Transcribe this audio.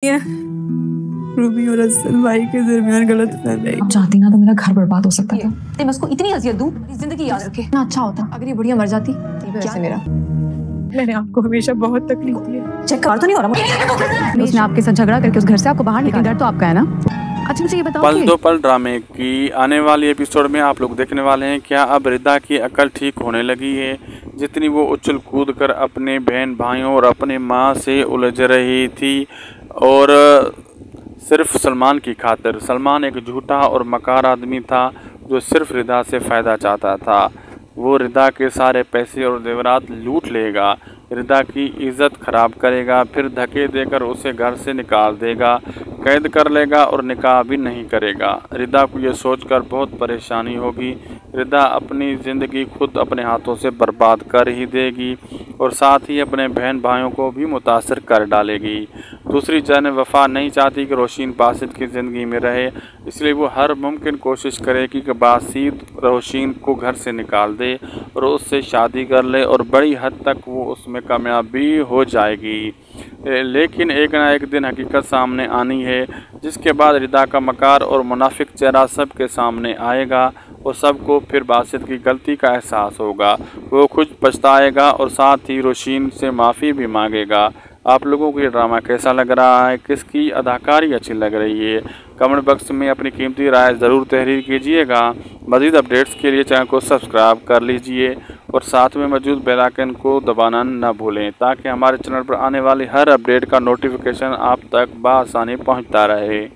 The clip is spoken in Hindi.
ये रूबी और असल भाई के दरमियान गलत फहमी। अब चाहती ना तो मेरा घर बर्बाद हो सकता था। मैं उसको इतनी अजियत दूं, जिंदगी याद रखे। ना अच्छा होता अगर ये बुढ़िया मर जाती। वैसे मेरा मैंने आपको हमेशा बहुत तकलीफ दी है। चेक कर तो नहीं हो रहा। उसने आपके साथ झगड़ा करके उस घर से आपको बाहर निकाला, डर तो आपका है ना। अच्छा मुझे ये बताओ पल दो पल ड्रामे की आने वाली एपिसोड में आप लोग देखने वाले हैं क्या अब रिदा की अकल ठीक होने लगी है। जितनी वो उछल कूद कर अपने बहन भाइयों और अपने माँ से उलझ रही थी और सिर्फ सलमान की खातिर। सलमान एक झूठा और मकार आदमी था जो सिर्फ रिदा से फ़ायदा चाहता था। वो रिदा के सारे पैसे और जेवरात लूट लेगा, रिदा की इज़्ज़त ख़राब करेगा, फिर धक्के देकर उसे घर से निकाल देगा, कैद कर लेगा और निकाह भी नहीं करेगा। रिदा को ये सोचकर बहुत परेशानी होगी। रिदा अपनी ज़िंदगी खुद अपने हाथों से बर्बाद कर ही देगी और साथ ही अपने बहन भाइयों को भी मुतासर कर डालेगी। दूसरी जानिब वफ़ा नहीं चाहती कि रोशीन बासित की ज़िंदगी में रहे, इसलिए वो हर मुमकिन कोशिश करेगी कि बासित रोशीन को घर से निकाल दे और उससे शादी कर ले और बड़ी हद तक वो उसमें कामयाब भी हो जाएगी। लेकिन एक ना एक दिन हकीकत सामने आनी है, जिसके बाद रिदा का मकार और मुनाफिक चेहरा सबके सामने आएगा और सबको फिर बासित की गलती का एहसास होगा। वो खुद पछताएगा और साथ ही रोशीन से माफ़ी भी मांगेगा। आप लोगों को ये ड्रामा कैसा लग रहा है, किसकी अदाकारी अच्छी लग रही है, कमेंट बॉक्स में अपनी कीमती राय ज़रूर तहरीर कीजिएगा। मज़ीद अपडेट्स के लिए चैनल को सब्सक्राइब कर लीजिए और साथ में मौजूद बेल आइकन को दबाना न भूलें ताकि हमारे चैनल पर आने वाली हर अपडेट का नोटिफिकेशन आप तक बआसानी पहुंचता रहे।